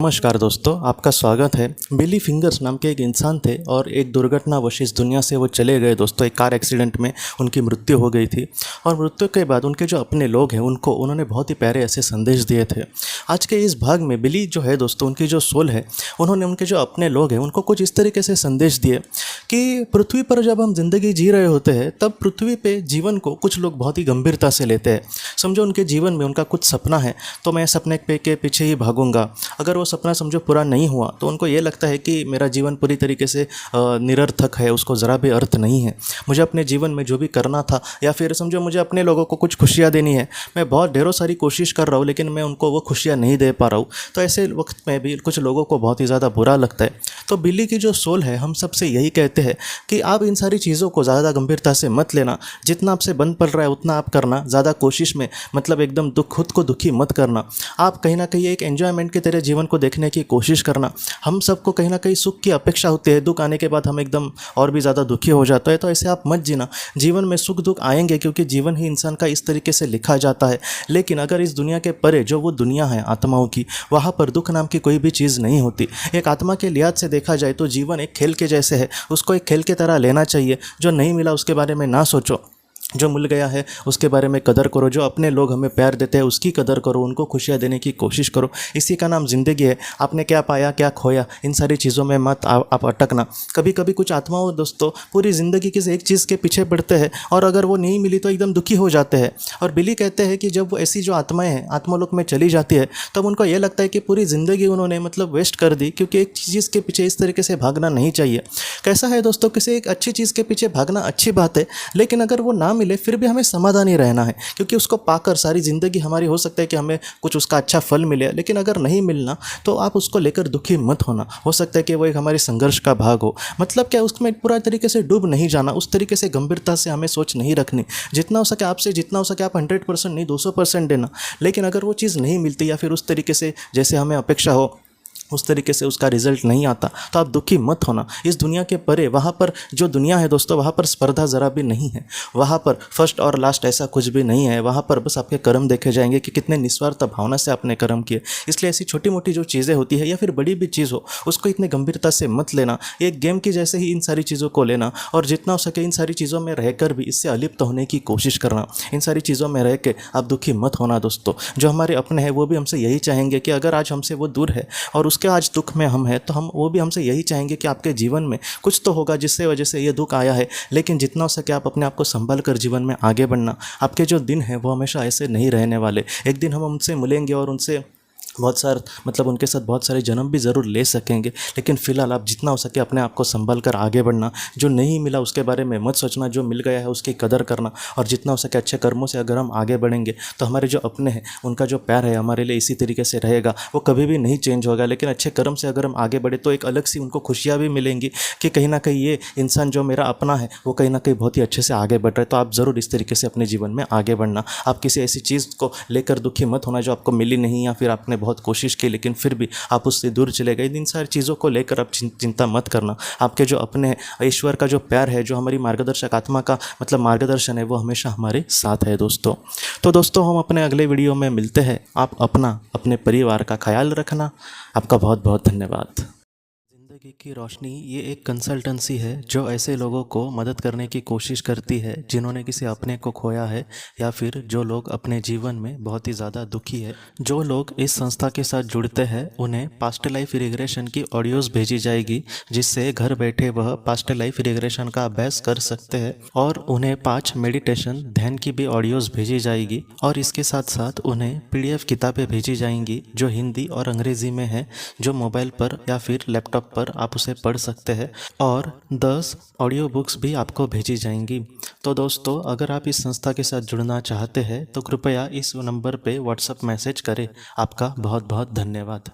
नमस्कार दोस्तों, आपका स्वागत है। बिली फिंगर्स नाम के एक इंसान थे और एक दुर्घटनावश इस दुनिया से वो चले गए दोस्तों। एक कार एक्सीडेंट में उनकी मृत्यु हो गई थी और मृत्यु के बाद उनके जो अपने लोग हैं उनको उन्होंने बहुत ही प्यारे ऐसे संदेश दिए थे। आज के इस भाग में बिली जो है दोस्तों, उनकी जो सोल है, उन्होंने उनके जो अपने लोग हैं उनको कुछ इस तरीके से संदेश दिए कि पृथ्वी पर जब हम जिंदगी जी रहे होते हैं तब पृथ्वी पे जीवन को कुछ लोग बहुत ही गंभीरता से लेते हैं। समझो उनके जीवन में उनका कुछ सपना है तो मैं सपने के पीछे ही भागूंगा। अगर वो सपना समझो पूरा नहीं हुआ तो उनको ये लगता है कि मेरा जीवन पूरी तरीके से निरर्थक है, उसको ज़रा भी अर्थ नहीं है। मुझे अपने जीवन में जो भी करना था, या फिर समझो मुझे अपने लोगों को कुछ खुशियाँ देनी है, मैं बहुत ढेरों सारी कोशिश कर रहा हूँ लेकिन मैं उनको वो खुशियाँ नहीं दे पा रहा हूँ। तो ऐसे वक्त में भी कुछ लोगों को बहुत ही ज़्यादा बुरा लगता है। तो बिल्ली की जो सोल है हम सबसे यही कहते हैं कि आप इन सारी चीज़ों को ज़्यादा गंभीरता से मत लेना। जितना आपसे बन पड़ रहा है उतना आप करना, ज़्यादा कोशिश में मतलब एकदम खुद को दुखी मत करना। आप कहीं ना कहीं एक एंजॉयमेंट की तरह जीवन को देखने की कोशिश करना। हम सबको कहीं ना कहीं सुख की अपेक्षा होती है, दुख आने के बाद हम एकदम और भी ज़्यादा दुखी हो जाता है। तो ऐसे आप मत जीना। जीवन में सुख दुख आएंगे क्योंकि जीवन ही इंसान का इस तरीके से लिखा जाता है। लेकिन अगर इस दुनिया के परे जो वो दुनिया है आत्माओं की, वहाँ पर दुख नाम की कोई भी चीज़ नहीं होती। एक आत्मा के लिहाज से देखा जाए तो जीवन एक खेल के जैसे है, उसको एक खेल की तरह लेना चाहिए। जो नहीं मिला उसके बारे में ना सोचो, जो मिल गया है उसके बारे में कदर करो। जो अपने लोग हमें प्यार देते हैं उसकी कदर करो, उनको खुशियाँ देने की कोशिश करो। इसी का नाम ज़िंदगी है। आपने क्या पाया क्या खोया, इन सारी चीज़ों में मत आप अटकना। कभी कभी कुछ आत्माओं दोस्तों पूरी ज़िंदगी किसी एक चीज़ के पीछे पड़ते हैं और अगर वो नहीं मिली तो एकदम दुखी हो जाते हैं। और बिली कहते हैं कि जब वो ऐसी जो आत्माएँ हैं आत्मलोक में चली जाती है तब उनको ये लगता है कि पूरी ज़िंदगी उन्होंने मतलब वेस्ट कर दी, क्योंकि एक चीज़ के पीछे इस तरीके से भागना नहीं चाहिए। कैसा है दोस्तों, किसी एक अच्छी चीज़ के पीछे भागना अच्छी बात है, लेकिन अगर वो ना मिले फिर भी हमें समाधानी रहना है, क्योंकि उसको पाकर सारी ज़िंदगी हमारी हो सकता है कि हमें कुछ उसका अच्छा फल मिले। लेकिन अगर नहीं मिलना तो आप उसको लेकर दुखी मत होना। हो सकता है कि वो एक हमारी संघर्ष का भाग हो। मतलब क्या, उसमें पूरा तरीके से डूब नहीं जाना, उस तरीके से गंभीरता से हमें सोच नहीं रखनी। जितना हो सके आपसे, जितना हो सके आप 100% नहीं 200% देना। लेकिन अगर वो चीज़ नहीं मिलती या फिर उस तरीके से जैसे हमें अपेक्षा हो उस तरीके से उसका रिजल्ट नहीं आता तो आप दुखी मत होना। इस दुनिया के परे वहाँ पर जो दुनिया है दोस्तों, वहाँ पर स्पर्धा ज़रा भी नहीं है। वहाँ पर फर्स्ट और लास्ट ऐसा कुछ भी नहीं है। वहाँ पर बस आपके कर्म देखे जाएंगे कि कितने निस्वार्थ भावना से आपने कर्म किए। इसलिए ऐसी छोटी मोटी जो चीज़ें होती है या फिर बड़ी भी चीज़ हो, उसको इतने गंभीरता से मत लेना। एक गेम की जैसे ही इन सारी चीज़ों को लेना और जितना हो सके इन सारी चीज़ों में रहकर भी इससे अलिप्त होने की कोशिश करना। इन सारी चीज़ों में रह के आप दुखी मत होना दोस्तों। जो हमारे अपने हैं वो भी हमसे यही चाहेंगे कि अगर आज हमसे वो दूर है और उसके आज दुख में हम हैं तो हम वो भी हमसे यही चाहेंगे कि आपके जीवन में कुछ तो होगा जिससे वजह से ये दुख आया है। लेकिन जितना हो सके आप अपने आप को संभाल कर जीवन में आगे बढ़ना। आपके जो दिन हैं वो हमेशा ऐसे नहीं रहने वाले। एक दिन हम उनसे मिलेंगे और उनसे बहुत सारे मतलब उनके साथ बहुत सारे जन्म भी ज़रूर ले सकेंगे। लेकिन फ़िलहाल आप जितना हो सके अपने आप को संभाल कर आगे बढ़ना। जो नहीं मिला उसके बारे में मत सोचना, जो मिल गया है उसकी कदर करना। और जितना हो सके अच्छे कर्मों से अगर हम आगे बढ़ेंगे तो हमारे जो अपने हैं उनका जो प्यार है हमारे लिए इसी तरीके से रहेगा, वो कभी भी नहीं चेंज होगा। लेकिन अच्छे कर्म से अगर हम आगे बढ़े तो एक अलग सी उनको खुशियाँ भी मिलेंगी कि कहीं ना कहीं ये इंसान जो मेरा अपना है वो कहीं ना कहीं बहुत ही अच्छे से आगे बढ़ रहा है। तो आप ज़रूर इस तरीके से अपने जीवन में आगे बढ़ना। आप किसी ऐसी चीज़ को लेकर दुखी मत होना जो आपको मिली नहीं, या फिर आपने बहुत कोशिश की लेकिन फिर भी आप उससे दूर चले गए। इन सारी चीज़ों को लेकर आप चिंता मत करना। आपके जो अपने ईश्वर का जो प्यार है, जो हमारी मार्गदर्शक आत्मा का मतलब मार्गदर्शन है, वो हमेशा हमारे साथ है दोस्तों। तो दोस्तों हम अपने अगले वीडियो में मिलते हैं। आप अपने परिवार का ख्याल रखना। आपका बहुत बहुत धन्यवाद। ज़िंदगी की रोशनी ये एक कंसल्टेंसी है जो ऐसे लोगों को मदद करने की कोशिश करती है जिन्होंने किसी अपने को खोया है, या फिर जो लोग अपने जीवन में बहुत ही ज़्यादा दुखी है। जो लोग इस संस्था के साथ जुड़ते हैं उन्हें पास्ट लाइफ रिग्रेशन की ऑडियोज़ भेजी जाएगी, जिससे घर बैठे वह पास्ट लाइफ रिग्रेशन का अभ्यास कर सकते हैं। और उन्हें 5 मेडिटेशन ध्यान की भी ऑडियोज़ भेजी जाएगी। और इसके साथ साथ उन्हें PDF किताबें भेजी जाएंगी जो हिंदी और अंग्रेज़ी में है, जो मोबाइल पर या फिर लैपटॉप पर आप उसे पढ़ सकते हैं। और 10 ऑडियो बुक्स भी आपको भेजी जाएंगी। तो दोस्तों अगर आप इस संस्था के साथ जुड़ना चाहते हैं तो कृपया इस नंबर पे व्हाट्सएप मैसेज करें। आपका बहुत बहुत धन्यवाद।